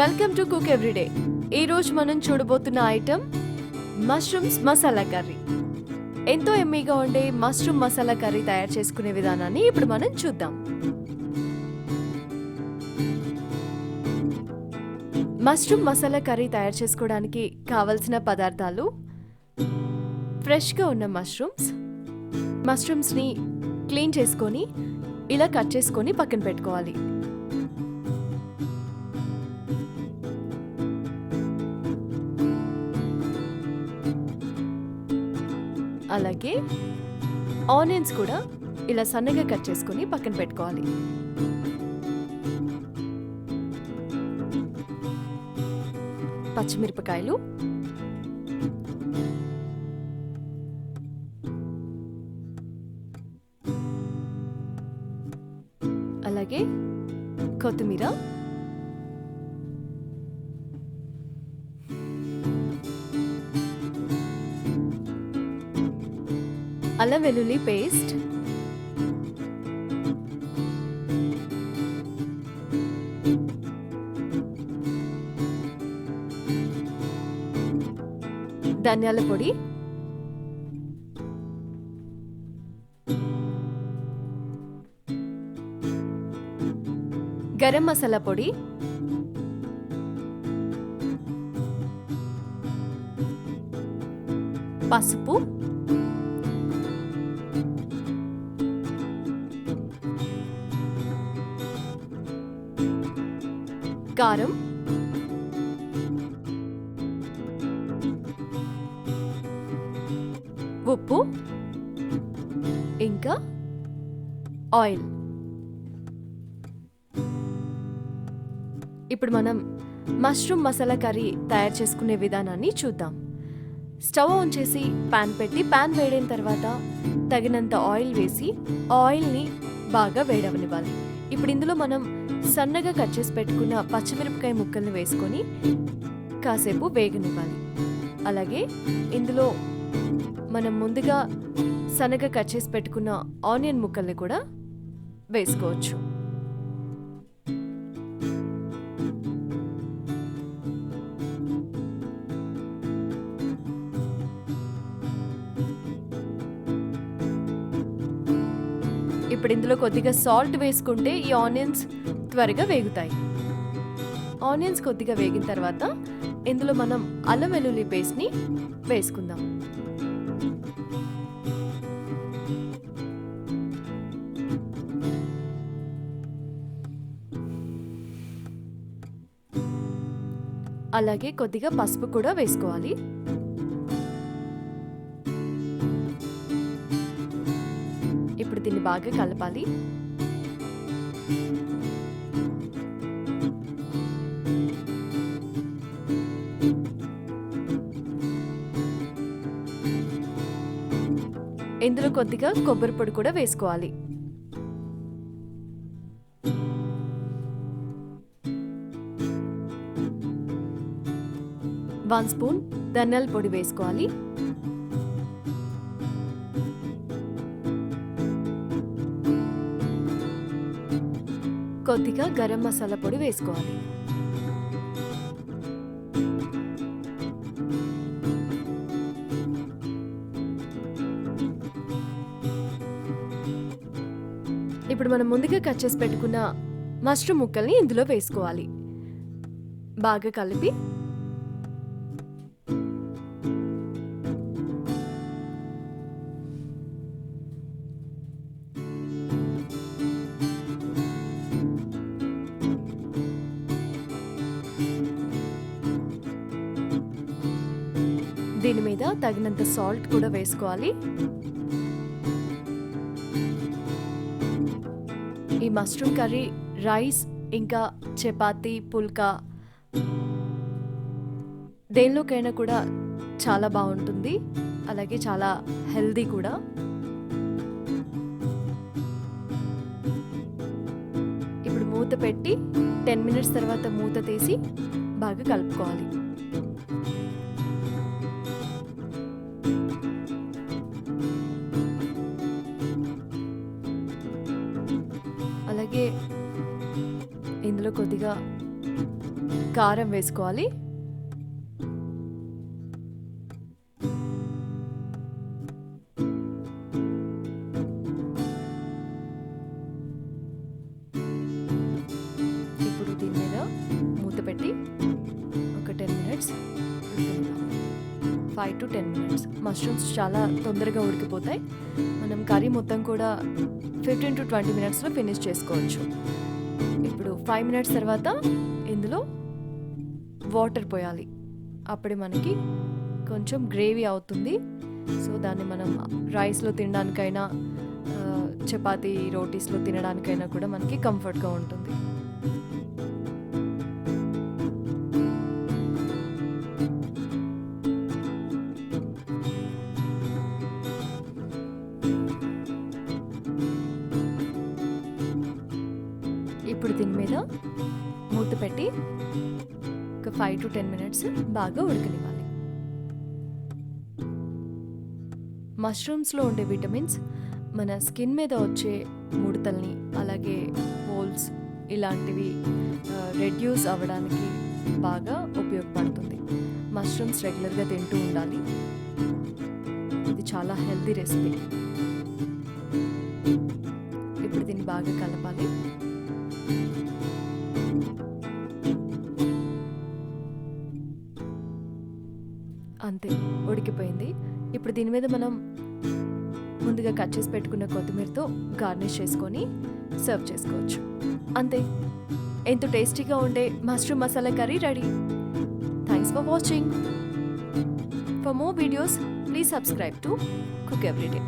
Welcome to cook everyday. ఈ రోజు మనం చూడబోతున్న ఐటమ్ మష్రూమ్స్ మసాలా కర్రీ. ఎంతో ఎమ్మీగా ఉండే మష్రూమ్ మసాలా కర్రీ తయారు చేసుకునే విధానాన్ని ఇప్పుడు మనం చూద్దాం. మష్రూమ్ మసాలా కర్రీ తయారు చేసుకోవడానికి కావలసిన పదార్థాలు: ఫ్రెష్గా ఉన్న మష్రూమ్స్ని క్లీన్ చేసుకొని ఇలా కట్ చేసుకొని పక్కన పెట్టుకోవాలి. అలాగే ఆనియన్స్ కూడా ఇలా సన్నగా కట్ చేసుకొని పక్కన పెట్టుకోవాలి. పచ్చిమిరపకాయలు, అలాగే కొత్తిమీర, అల్లం వెల్లుల్లి పేస్ట్, ధనియాల పొడి, గరం మసాలా పొడి, పసుపు, కారం, ఉప్పు, ఇంకా ఆయిల్. ఇప్పుడు మనం మష్రూమ్ మసాలా కర్రీ తయారు చేసుకునే విధానాన్ని చూద్దాం. స్టవ్ ఆన్ చేసి పాన్ పెట్టి పాన్ వేడైన తర్వాత తగినంత ఆయిల్ వేసి ఆయిల్ని బాగా వేడవనివ్వాలి. ఇప్పుడు ఇందులో మనం సన్నగా కట్ చేసి పెట్టుకున్న పచ్చిమిరపకాయ ముక్కల్ని వేసుకొని కాసేపు వేగనివ్వాలి. అలాగే ఇందులో మనం ముందుగా సన్నగా కట్ చేసి పెట్టుకున్న ఆనియన్ ముక్కల్ని కూడా వేసుకోవచ్చు. ఇప్పుడు ఇందులో కొద్దిగా సాల్ట్ వేసుకుంటే ఈ ఆనియన్స్ త్వరగా వేగుతాయి. ఆనియన్స్ కొద్దిగా వేగిన తర్వాత ఇందులో మనం అల్లం వెల్లుల్లి పేస్ట్ని వేసుకుందాం. అలాగే కొద్దిగా పసుపు కూడా వేసుకోవాలి. ఇప్పుడు దీన్ని బాగా కలపాలి. ఇందులో కొద్దిగా కొబ్బరి పొడి కూడా వేసుకోవాలి. వన్ స్పూన్ ధనియాల పొడి వేసుకోవాలి. కొద్దిగా గరం మసాలా పొడి వేసుకోవాలి. ఇప్పుడు మనం ముందుగా కట్ చేసి పెట్టుకున్న మష్రూమ్ ముక్కల్ని ఇందులో వేసుకోవాలి. బాగా కలిపి దీని మీద తగినంత సాల్ట్ కూడా వేసుకోవాలి. ఈ మష్రూమ్ కర్రీ రైస్ ఇంకా చపాతీ, పుల్కా దేనిలోకైనా కూడా చాలా బాగుంటుంది. అలాగే చాలా హెల్దీ కూడా. ఇప్పుడు మూత పెట్టి 10 మినిట్స్ తర్వాత మూత తీసి బాగా కలుపుకోవాలి. అలాగే ఇందులో కొద్దిగా కారం వేసుకోవాలి. ఇప్పుడు దీని మీద మూత పెట్టి ఒక 10 మినిట్స్ 5 to 10 మినిట్స్. మష్రూమ్స్ చాలా తొందరగా ఉడికిపోతాయి. మనం కర్రీ మొత్తం కూడా 15 to 20 మినిట్స్లో ఫినిష్ చేసుకోవచ్చు. ఇప్పుడు 5 మినిట్స్ తర్వాత ఇందులో వాటర్ పోయాలి. అప్పుడే మనకి కొంచెం గ్రేవీ అవుతుంది. సో దాన్ని మనం రైస్లో తినడానికైనా చపాతీ రోటీస్లో తినడానికైనా కూడా మనకి కంఫర్ట్గా ఉంటుంది. ఇప్పుడు దీని మీద మూత పెట్టి ఒక 5 to 10 మినిట్స్ బాగా ఉడకనివ్వాలి. మష్రూమ్స్లో ఉండే విటమిన్స్ మన స్కిన్ మీద వచ్చే ముడతల్ని అలాగే హోల్స్ ఇలాంటివి రెడ్యూస్ అవ్వడానికి బాగా ఉపయోగపడుతుంది. మష్రూమ్స్ రెగ్యులర్గా తింటూ ఉండాలి. ఇది చాలా హెల్తీ రెసిపీ. ఇప్పుడు దీన్ని బాగా కలపాలి. అంతే, ఉడికిపోయింది. ఇప్పుడు దీని మీద మనం ముందుగా కట్ చేసి పెట్టుకున్న కొత్తిమీరతో గార్నిష్ చేసుకొని సర్వ్ చేసుకోవచ్చు. అంతే, ఎంతో టేస్టీగా ఉండే mushroom masala curry ready. Thanks for watching. For more videos please subscribe to cook everyday.